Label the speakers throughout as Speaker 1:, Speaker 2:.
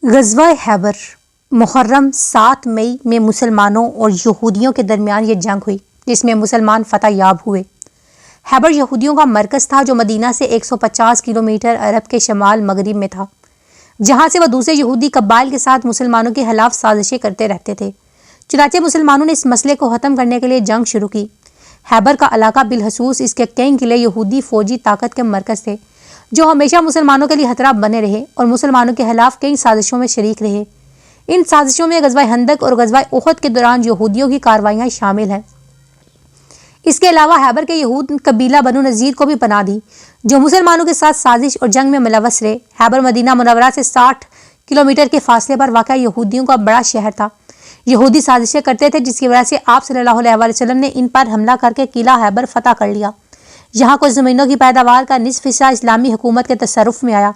Speaker 1: غزوہ خیبر محرم 7 مئی میں مسلمانوں اور یہودیوں کے درمیان یہ جنگ ہوئی جس میں مسلمان فتح یاب ہوئے۔ خیبر یہودیوں کا مرکز تھا جو مدینہ سے 150 کلومیٹر عرب کے شمال مغرب میں تھا، جہاں سے وہ دوسرے یہودی قبائل کے ساتھ مسلمانوں کے خلاف سازشیں کرتے رہتے تھے۔ چنانچہ مسلمانوں نے اس مسئلے کو ختم کرنے کے لیے جنگ شروع کی۔ خیبر کا علاقہ بالخصوص اس کے کئی قلعے یہودی فوجی طاقت کے مرکز تھے جو ہمیشہ مسلمانوں کے لیے خطرہ بنے رہے اور مسلمانوں کے خلاف کئی سازشوں میں شریک رہے۔ ان سازشوں میں غزوہ خندق اور غزوہ احد کے دوران یہودیوں کی کارروائیاں شامل ہیں۔ اس کے علاوہ خیبر کے یہود قبیلہ بنو نذیر کو بھی پناہ دی جو مسلمانوں کے ساتھ سازش اور جنگ میں ملوث رہے۔ خیبر مدینہ منورہ سے 60 کلومیٹر کے فاصلے پر واقع یہودیوں کا بڑا شہر تھا۔ یہودی سازشیں کرتے تھے جس کی وجہ سے آپ صلی اللہ علیہ وسلم نے ان پر حملہ کر کے قلعہ خیبر فتح کر لیا۔ یہاں کچھ زمینوں کی پیداوار کا نصف حصہ اسلامی حکومت کے تصرف میں آیا۔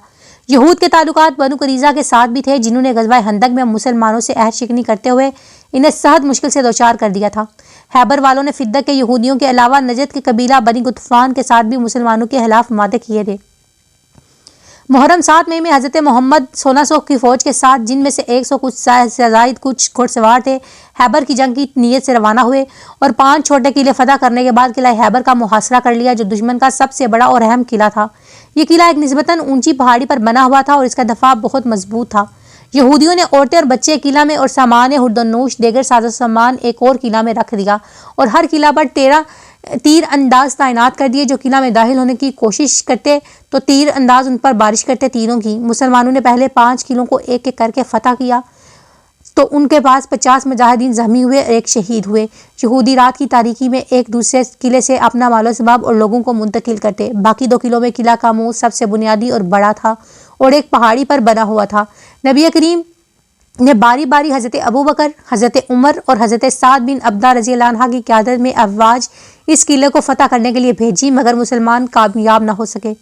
Speaker 1: یہود کے تعلقات بنو قریظہ کے ساتھ بھی تھے جنہوں نے غزوہ خندق میں مسلمانوں سے عہد شکنی کرتے ہوئے انہیں سخت مشکل سے دوچار کر دیا تھا۔ خیبر والوں نے فدق کے یہودیوں کے علاوہ نجد کے قبیلہ بنی غطفان کے ساتھ بھی مسلمانوں کے خلاف معاہدے کیے تھے۔ محرم 7 مئی میں حضرت محمد 1600 کی فوج کے ساتھ جن میں سے 100 کچھ سے زائد کچھ گھڑ سوار تھے خیبر کی جنگ کی نیت سے روانہ ہوئے اور 5 چھوٹے قلعے فتح کرنے کے بعد قلعہ خیبر کا محاصرہ کر لیا جو دشمن کا سب سے بڑا اور اہم قلعہ تھا۔ یہ قلعہ ایک نسبتاً اونچی پہاڑی پر بنا ہوا تھا اور اس کا دفاع بہت مضبوط تھا۔ یہودیوں نے عورتیں اور بچے قلعہ میں اور سامان ہردونوش دیگر ساز و سامان ایک اور قلعہ میں رکھ دیا اور ہر قلعہ پر 13 تیر انداز تعینات کر دیے جو قلعہ میں داخل ہونے کی کوشش کرتے تو تیر انداز ان پر بارش کرتے تیروں کی۔ مسلمانوں نے پہلے 5 قلعوں کو ایک ایک کر کے فتح کیا تو ان کے پاس 50 مجاہدین زخمی ہوئے اور ایک شہید ہوئے۔ یہودی رات کی تاریکی میں ایک دوسرے قلعے سے اپنا مال و اسباب اور لوگوں کو منتقل کرتے۔ باقی 2 قلعوں میں قلعہ کا منہ سب سے بنیادی اور بڑا تھا اور ایک پہاڑی پر بنا ہوا تھا۔ نبی کریم نے باری باری حضرت ابوبکر، حضرت عمر اور حضرت سعد بن عبدہ رضی اللہ عنہ کی قیادت میں افواج اس قلعے کو فتح کرنے کے لیے بھیجی مگر مسلمان کامیاب نہ ہو سکے۔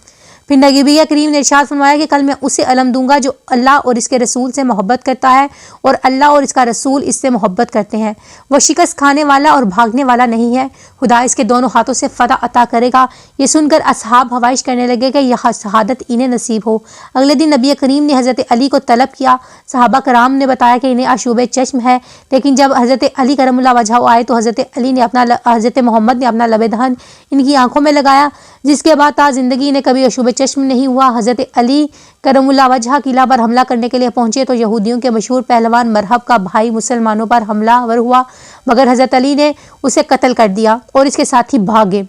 Speaker 1: پھر نبی کریم نے ارشاد فرمایا کہ کل میں اسے علم دوں گا جو اللہ اور اس کے رسول سے محبت کرتا ہے اور اللہ اور اس کا رسول اس سے محبت کرتے ہیں۔ وہ شکست کھانے والا اور بھاگنے والا نہیں ہے، خدا اس کے دونوں ہاتھوں سے فتح عطا کرے گا۔ یہ سن کر اصحاب خواہش کرنے لگے کہ یہ شہادت انہیں نصیب ہو۔ اگلے دن نبی کریم نے حضرت علی کو طلب کیا۔ صحابہ کرام نے بتایا کہ انہیں آشوب چشم ہے، لیکن جب حضرت علی کرم اللہ وجہہ آئے تو حضرت محمد نے اپنا لب دہن ان کی آنکھوں میں لگایا جس کے بعد تا زندگی انہیں کبھی آشوب چشم نہیں ہوا۔ حضرت علی کرم اللہ وجہہ قلعہ پر حملہ کرنے کے لیے پہنچے تو یہودیوں کے مشہور پہلوان مرحب کا بھائی مسلمانوں پر حملہ آور ہوا مگر حضرت علی نے اسے قتل کر دیا اور اس کے ساتھی بھاگے۔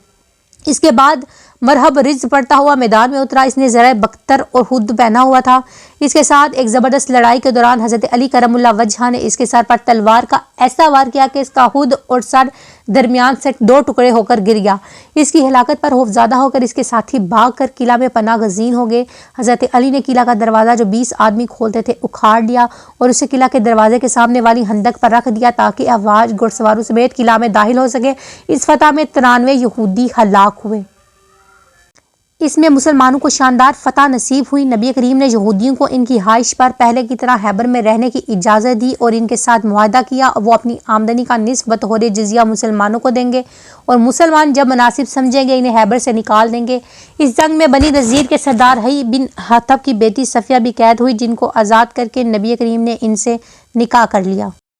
Speaker 1: اس کے بعد مرحب رز پڑتا ہوا میدان میں اترا۔ اس نے زرہ بختر اور ہد پہنا ہوا تھا۔ اس کے ساتھ ایک زبردست لڑائی کے دوران حضرت علی کرم اللہ وجہہ نے اس کے سر پر تلوار کا ایسا وار کیا کہ اس کا ہد اور سر درمیان سے 2 ٹکڑے ہو کر گر گیا۔ اس کی ہلاکت پر خوفزدہ ہو کر اس کے ساتھی بھاگ کر قلعہ میں پناہ گزین ہو گئے۔ حضرت علی نے قلعہ کا دروازہ جو 20 آدمی کھولتے تھے اکھاڑ لیا اور اسے قلعہ کے دروازے کے سامنے والی خندق پر رکھ دیا تاکہ افواج گھڑ سواروں سمیت قلعہ میں داخل ہو سکے۔ اس فتح میں 93 یہودی ہلاک ہوئے۔ اس میں مسلمانوں کو شاندار فتح نصیب ہوئی۔ نبی کریم نے یہودیوں کو ان کی رہائش پر پہلے کی طرح خیبر میں رہنے کی اجازت دی اور ان کے ساتھ معاہدہ کیا اور وہ اپنی آمدنی کا نصف بطور جزیہ مسلمانوں کو دیں گے اور مسلمان جب مناسب سمجھیں گے انہیں خیبر سے نکال دیں گے۔ اس جنگ میں بنی نذیر کے سردار حی بن حطب کی بیٹی صفیہ بھی قید ہوئی جن کو آزاد کر کے نبی کریم نے ان سے نکاح کر لیا۔